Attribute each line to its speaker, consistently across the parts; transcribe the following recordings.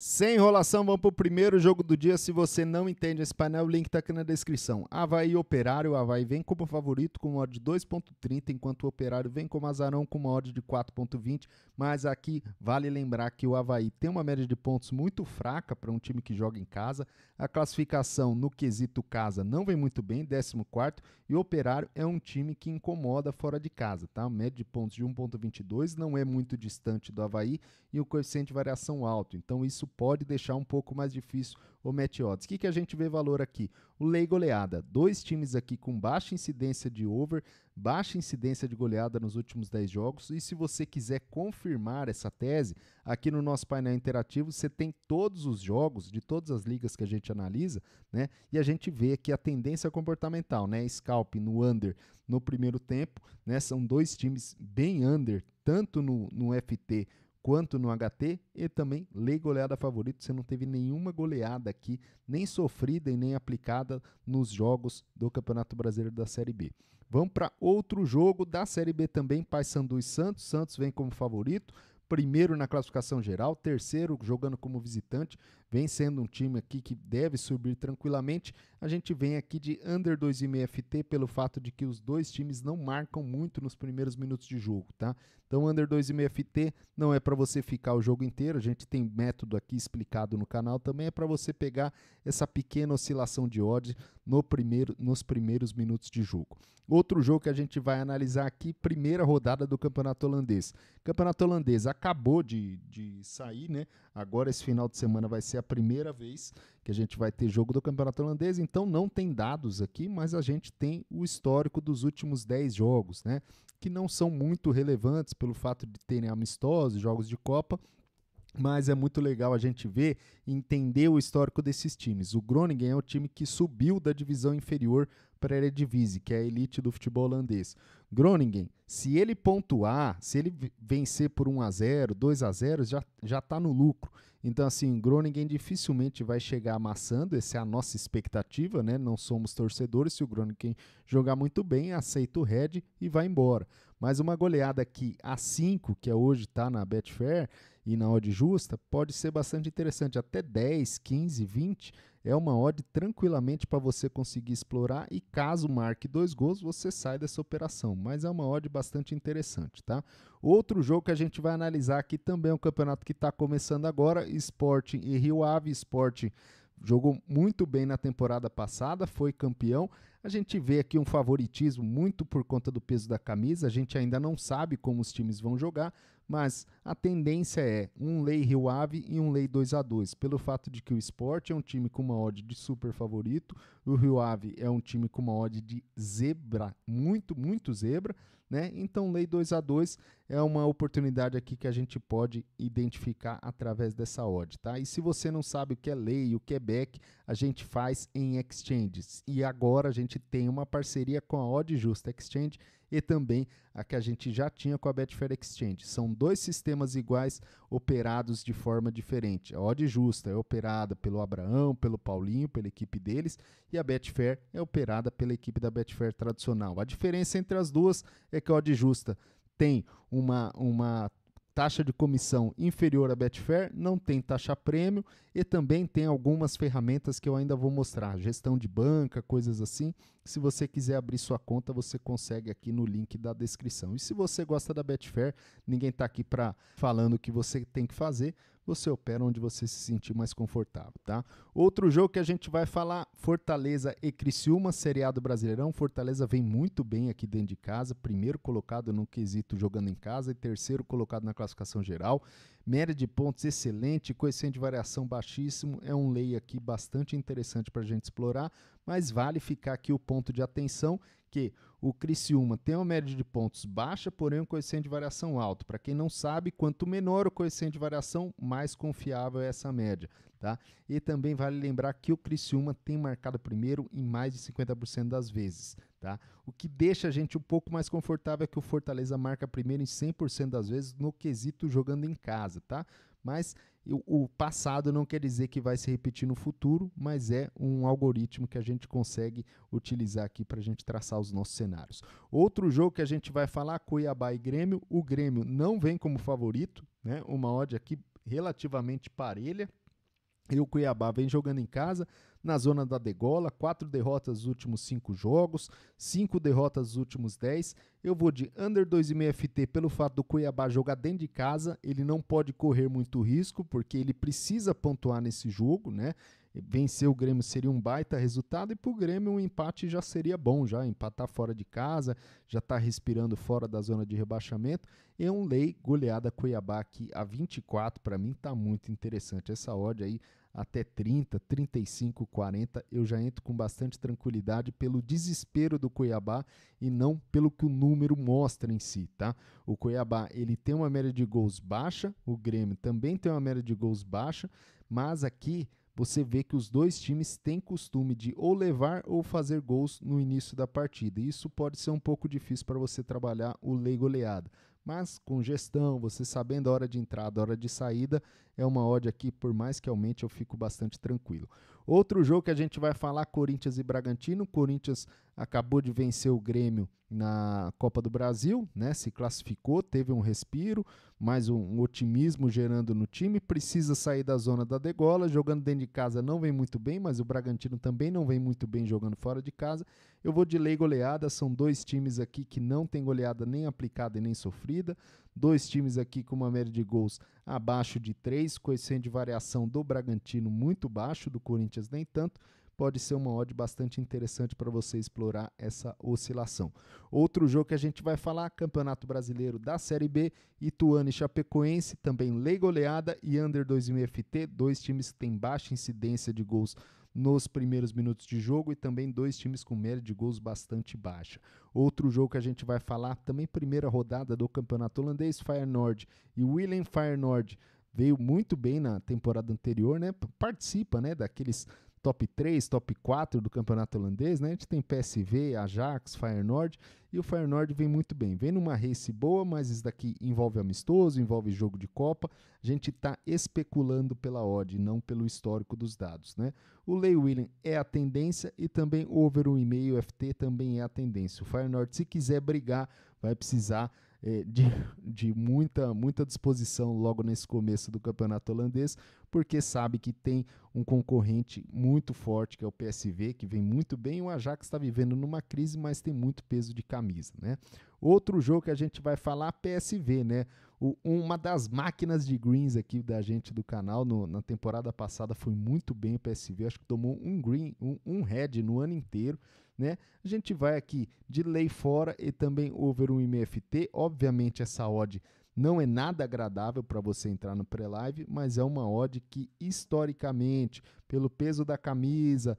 Speaker 1: Sem enrolação, vamos para o primeiro jogo do dia. Se você não entende esse painel, o link está aqui na descrição. Avaí e Operário. O Avaí vem como favorito com uma odd de 2,30, enquanto o Operário vem como azarão com uma odd de 4,20. Mas aqui vale lembrar que o Avaí tem uma média de pontos muito fraca para um time que joga em casa. A classificação no quesito casa não vem muito bem, 14º. E o Operário é um time que incomoda fora de casa, tá? A média de pontos de 1,22 não é muito distante do Avaí e o coeficiente de variação alto. Então isso pode deixar um pouco mais difícil o match odds. O que a gente vê valor aqui? O lei goleada. Dois times aqui com baixa incidência de over, baixa incidência de goleada nos últimos 10 jogos. E se você quiser confirmar essa tese, aqui no nosso painel interativo você tem todos os jogos de todas as ligas que a gente analisa, né? E a gente vê aqui a tendência comportamental, né? Scalp no under no primeiro tempo, né? São dois times bem under, tanto no FT quanto no HT, e também lei goleada favorito. Você não teve nenhuma goleada aqui, nem sofrida e nem aplicada nos jogos do Campeonato Brasileiro da Série B. Vamos para outro jogo da Série B também, Paysandu e Santos. Santos vem como favorito, primeiro na classificação geral, terceiro jogando como visitante, vem sendo um time aqui que deve subir tranquilamente. A gente vem aqui de under 2,5 FT pelo fato de que os dois times não marcam muito nos primeiros minutos de jogo, tá? Então under 2,5 FT não é para você ficar o jogo inteiro, a gente tem método aqui explicado no canal, também é para você pegar essa pequena oscilação de odds nos primeiros minutos de jogo. Outro jogo que a gente vai analisar aqui, primeira rodada do Campeonato Holandês. Campeonato Holandês acabou de sair, né? Agora esse final de semana vai ser a primeira vez que a gente vai ter jogo do Campeonato Holandês, então não tem dados aqui, mas a gente tem o histórico dos últimos 10 jogos, né? Que não são muito relevantes pelo fato de terem amistosos, jogos de Copa, mas é muito legal a gente ver e entender o histórico desses times. O Groningen é o time que subiu da divisão inferior para a Eredivisie, que é a elite do futebol holandês. Groningen, se ele pontuar, se ele vencer por 1-0, 2-0, já está no lucro. Então, assim, Groningen dificilmente vai chegar amassando, essa é a nossa expectativa, né? Não somos torcedores, se o Groningen jogar muito bem, aceita o head e vai embora. Mas uma goleada aqui a 5, que hoje está na Betfair e na odd justa, pode ser bastante interessante. Até 10, 15, 20 é uma odd tranquilamente para você conseguir explorar e caso marque 2 gols, você sai dessa operação. Mas é uma odd bastante interessante, tá? Outro jogo que a gente vai analisar aqui também é um campeonato que está começando agora, Sporting e Rio Ave. Sporting jogou muito bem na temporada passada, foi campeão. A gente vê aqui um favoritismo muito por conta do peso da camisa. A gente ainda não sabe como os times vão jogar, mas a tendência é um lei Rio Ave e um lei 2-2, pelo fato de que o Sport é um time com uma odd de super favorito, o Rio Ave é um time com uma odd de zebra, muito zebra, né? Então lei 2-2 é uma oportunidade aqui que a gente pode identificar através dessa odd, tá? E se você não sabe o que é lei e o que é back, a gente faz em exchanges. E agora a gente tem uma parceria com a Odd Justa Exchange e também a que a gente já tinha com a Betfair Exchange. São dois sistemas iguais operados de forma diferente. A Odd Justa é operada pelo Abraão, pelo Paulinho, pela equipe deles, e a Betfair é operada pela equipe da Betfair tradicional. A diferença entre as duas é que a Odd Justa tem uma taxa de comissão inferior à Betfair, não tem taxa prêmio e também tem algumas ferramentas que eu ainda vou mostrar, gestão de banca, coisas assim. Se você quiser abrir sua conta, você consegue aqui no link da descrição. E se você gosta da Betfair, ninguém está aqui falando o que você tem que fazer, você opera onde você se sentir mais confortável, tá? Outro jogo que a gente vai falar, Fortaleza e Criciúma, Série A do Brasileirão. Fortaleza vem muito bem aqui dentro de casa, primeiro colocado no quesito jogando em casa e terceiro colocado na classificação geral. Média de pontos excelente, coeficiente de variação baixíssimo, é um lay aqui bastante interessante para a gente explorar, mas vale ficar aqui o ponto de atenção que o Criciúma tem uma média de pontos baixa, porém um coeficiente de variação alto. Para quem não sabe, quanto menor o coeficiente de variação, mais confiável é essa média, tá? E também vale lembrar que o Criciúma tem marcado primeiro em mais de 50% das vezes, tá? O que deixa a gente um pouco mais confortável é que o Fortaleza marca primeiro em 100% das vezes no quesito jogando em casa, tá? Mas o passado não quer dizer que vai se repetir no futuro, mas é um algoritmo que a gente consegue utilizar aqui para a gente traçar os nossos cenários. Outro jogo que a gente vai falar, Cuiabá e Grêmio. O Grêmio não vem como favorito, né? Uma odd aqui relativamente parelha. E o Cuiabá vem jogando em casa, na zona da degola, 4 derrotas nos últimos 5 jogos, 5 derrotas nos últimos 10. Eu vou de under 2,5 FT pelo fato do Cuiabá jogar dentro de casa, ele não pode correr muito risco, porque ele precisa pontuar nesse jogo, né? Vencer o Grêmio seria um baita resultado, e para o Grêmio um empate já seria bom, já empatar fora de casa, já está respirando fora da zona de rebaixamento. E um lei goleada Cuiabá aqui a 24, para mim está muito interessante. Essa odd aí até 30, 35, 40, eu já entro com bastante tranquilidade pelo desespero do Cuiabá e não pelo que o número mostra em si, tá? O Cuiabá, ele tem uma média de gols baixa, o Grêmio também tem uma média de gols baixa, mas aqui você vê que os dois times têm costume de ou levar ou fazer gols no início da partida. Isso pode ser um pouco difícil para você trabalhar o lei goleada. Mas com gestão, você sabendo a hora de entrada, a hora de saída, é uma odd aqui, por mais que aumente, eu fico bastante tranquilo. Outro jogo que a gente vai falar, Corinthians e Bragantino. Corinthians acabou de vencer o Grêmio na Copa do Brasil, né? Se classificou, teve um respiro, mais um otimismo gerando no time, precisa sair da zona da degola, jogando dentro de casa não vem muito bem, mas o Bragantino também não vem muito bem jogando fora de casa. Eu vou de lei goleada, são dois times aqui que não tem goleada nem aplicada e nem sofrida, dois times aqui com uma média de gols abaixo de 3, coeficiente de variação do Bragantino muito baixo, do Corinthians nem tanto. Pode ser uma odd bastante interessante para você explorar essa oscilação. Outro jogo que a gente vai falar, Campeonato Brasileiro da Série B, Ituano e Chapecoense, também lei goleada e under 2,5 FT, dois times que têm baixa incidência de gols nos primeiros minutos de jogo e também dois times com média de gols bastante baixa. Outro jogo que a gente vai falar, também primeira rodada do Campeonato Holandês, Feyenoord e Willem Feyenoord veio muito bem na temporada anterior, né? Participa, né, daqueles top 3, top 4 do campeonato holandês, né? A gente tem PSV, Ajax, Feyenoord, e o Feyenoord vem muito bem. Vem numa race boa, mas isso daqui envolve amistoso, envolve jogo de Copa. A gente está especulando pela odd, não pelo histórico dos dados, né? O Lei William é a tendência e também over 1,5 FT também é a tendência. O Feyenoord, se quiser brigar, vai precisar de muita disposição logo nesse começo do campeonato holandês, porque sabe que tem um concorrente muito forte, que é o PSV, que vem muito bem. O Ajax está vivendo numa crise, mas tem muito peso de camisa, né? Outro jogo que a gente vai falar, PSV, né? Uma das máquinas de greens aqui da gente do canal, na temporada passada foi muito bem o PSV, acho que tomou um green, um red no ano inteiro, né? A gente vai aqui de lei fora e também over 1,5 FT. Obviamente essa odd não é nada agradável para você entrar no pré-live, mas é uma odd que historicamente, pelo peso da camisa,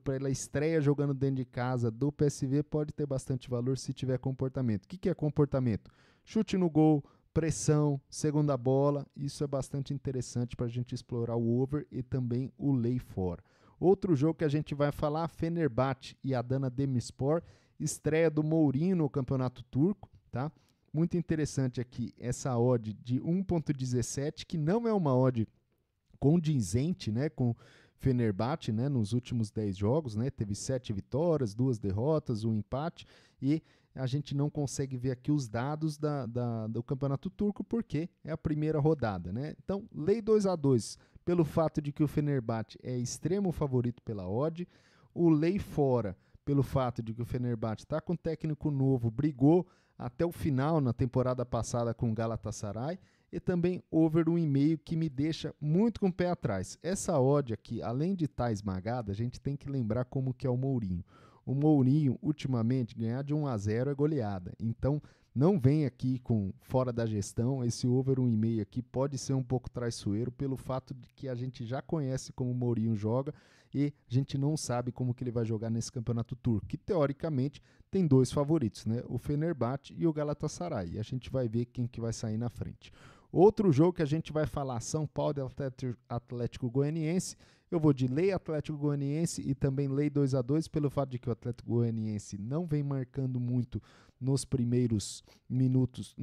Speaker 1: pela estreia jogando dentro de casa do PSV, pode ter bastante valor se tiver comportamento. O que é comportamento? Chute no gol, pressão, segunda bola, isso é bastante interessante para a gente explorar o over e também o lei fora. Outro jogo que a gente vai falar, Fenerbahçe e Adana Demirspor, estreia do Mourinho no Campeonato Turco, tá? Muito interessante aqui essa odd de 1,17, que não é uma odd condizente, né, com Fenerbahçe, né, nos últimos 10 jogos, né, teve 7 vitórias, 2 derrotas, 1 empate, e a gente não consegue ver aqui os dados do Campeonato Turco, porque é a primeira rodada, né? Então, lei 2-2, pelo fato de que o Fenerbahçe é extremo favorito pela odd, o lei fora, pelo fato de que o Fenerbahçe está com técnico novo, brigou até o final na temporada passada com o Galatasaray, e também over 1,5, que me deixa muito com o pé atrás. Essa odd aqui, além de estar esmagada, a gente tem que lembrar como que é o Mourinho. O Mourinho, ultimamente, ganhar de 1-0 é goleada. Então, não vem aqui com fora da gestão. Esse over 1,5 aqui pode ser um pouco traiçoeiro pelo fato de que a gente já conhece como o Mourinho joga e a gente não sabe como que ele vai jogar nesse campeonato turco, que teoricamente tem dois favoritos, né? O Fenerbahçe e o Galatasaray. E a gente vai ver quem que vai sair na frente. Outro jogo que a gente vai falar, São Paulo e Atlético Goianiense. Eu vou de lei Atlético Goianiense e também lei 2-2, pelo fato de que o Atlético Goianiense não vem marcando muito nos primeiros minutos,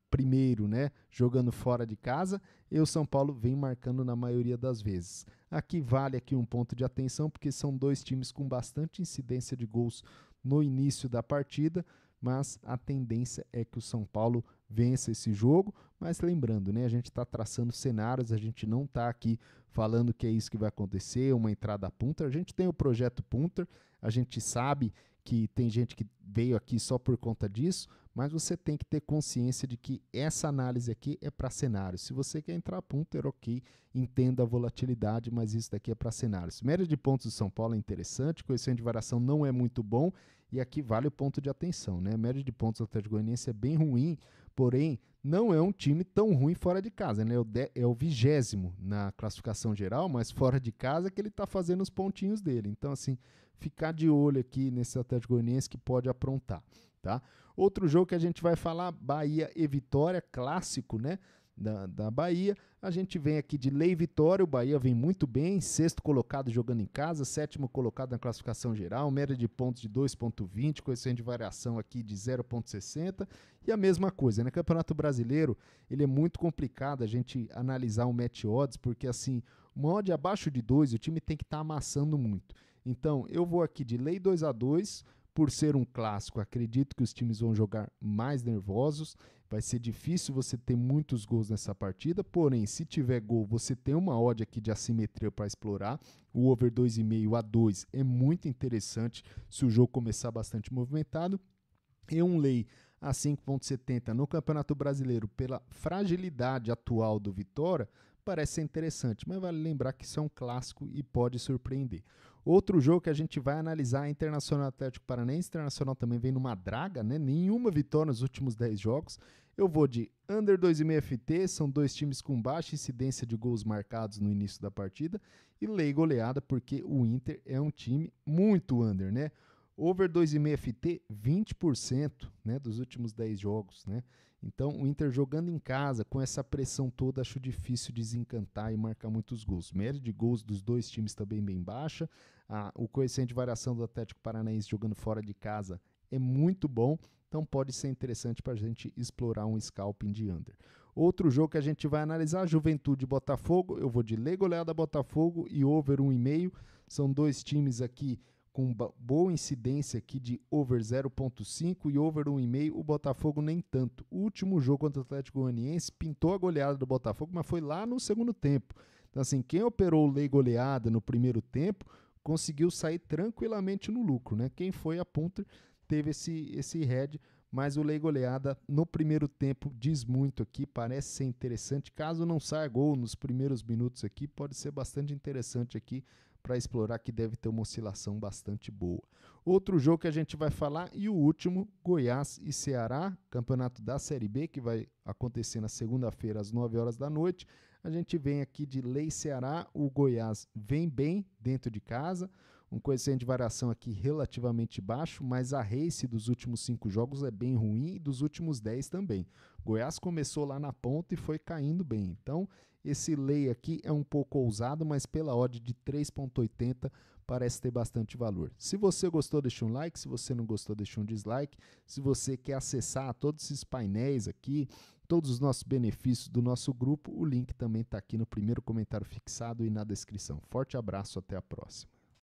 Speaker 1: primeiro, né, jogando fora de casa, e o São Paulo vem marcando na maioria das vezes. Aqui vale aqui um ponto de atenção, porque são dois times com bastante incidência de gols no início da partida, mas a tendência é que o São Paulo vença esse jogo, mas lembrando, né, a gente está traçando cenários, a gente não está aqui falando que é isso que vai acontecer, uma entrada punter, a gente tem o projeto punter, a gente sabe que tem gente que veio aqui só por conta disso, mas você tem que ter consciência de que essa análise aqui é para cenários. Se você quer entrar punter, ok, entenda a volatilidade, mas isso daqui é para cenários. Média de pontos do São Paulo é interessante, coeficiente de variação não é muito bom, e aqui vale o ponto de atenção, né? A média de pontos do Atlético Goianiense é bem ruim, porém não é um time tão ruim fora de casa, né? É o 20º na classificação geral, mas fora de casa é que ele está fazendo os pontinhos dele. Então, assim, ficar de olho aqui nesse Atlético Goianiense que pode aprontar, tá? Outro jogo que a gente vai falar, Bahia e Vitória, clássico, né? Da Bahia, a gente vem aqui de Lei Vitória, o Bahia vem muito bem, 6º colocado jogando em casa, 7º colocado na classificação geral, média de pontos de 2,20, coeficiente de variação aqui de 0,60, e a mesma coisa, né? Campeonato Brasileiro, ele é muito complicado a gente analisar o match odds, porque assim, uma odd abaixo de 2, o time tem que estar amassando muito. Então, eu vou aqui de Lei 2-2, por ser um clássico, acredito que os times vão jogar mais nervosos, vai ser difícil você ter muitos gols nessa partida, porém, se tiver gol, você tem uma odd aqui de assimetria para explorar, o over 2,5 a 2 é muito interessante se o jogo começar bastante movimentado, e um Lei a 5,70 no Campeonato Brasileiro, pela fragilidade atual do Vitória, parece ser interessante, mas vale lembrar que isso é um clássico e pode surpreender. Outro jogo que a gente vai analisar é Internacional Atlético Paranaense. Internacional também vem numa draga, né? Nenhuma vitória nos últimos 10 jogos. Eu vou de under 2,5 FT, são dois times com baixa incidência de gols marcados no início da partida, e Lei goleada, porque o Inter é um time muito under, né? Over 2,5 FT, 20%, né, dos últimos 10 jogos, né? Então, o Inter jogando em casa, com essa pressão toda, acho difícil desencantar e marcar muitos gols. Média de gols dos dois times também bem baixa. O coeficiente de variação do Atlético Paranaense jogando fora de casa é muito bom, então pode ser interessante para a gente explorar um scalping de under. Outro jogo que a gente vai analisar, Juventude e Botafogo. Eu vou de Lei goleada Botafogo e over 1,5. São dois times aqui com boa incidência aqui de over 0,5 e over 1,5, o Botafogo nem tanto. O último jogo contra o Atlético Goianiense pintou a goleada do Botafogo, mas foi lá no segundo tempo. Então assim, quem operou Lei goleada no primeiro tempo, conseguiu sair tranquilamente no lucro, né? Quem foi a punter teve esse head, mas o Lei goleada no primeiro tempo diz muito aqui, parece ser interessante. Caso não saia gol nos primeiros minutos aqui, pode ser bastante interessante aqui para explorar, que deve ter uma oscilação bastante boa. Outro jogo que a gente vai falar, e o último, Goiás e Ceará, campeonato da Série B, que vai acontecer na segunda-feira às 9 horas da noite. A gente vem aqui de Lei Ceará, o Goiás vem bem dentro de casa, um coeficiente de variação aqui relativamente baixo, mas a race dos últimos 5 jogos é bem ruim e dos últimos 10 também. Goiás começou lá na ponta e foi caindo bem, então esse Lei aqui é um pouco ousado, mas pela odd de 3,80 parece ter bastante valor. Se você gostou, deixa um like. Se você não gostou, deixa um dislike. Se você quer acessar todos esses painéis aqui, todos os nossos benefícios do nosso grupo, o link também está aqui no primeiro comentário fixado e na descrição. Forte abraço, até a próxima.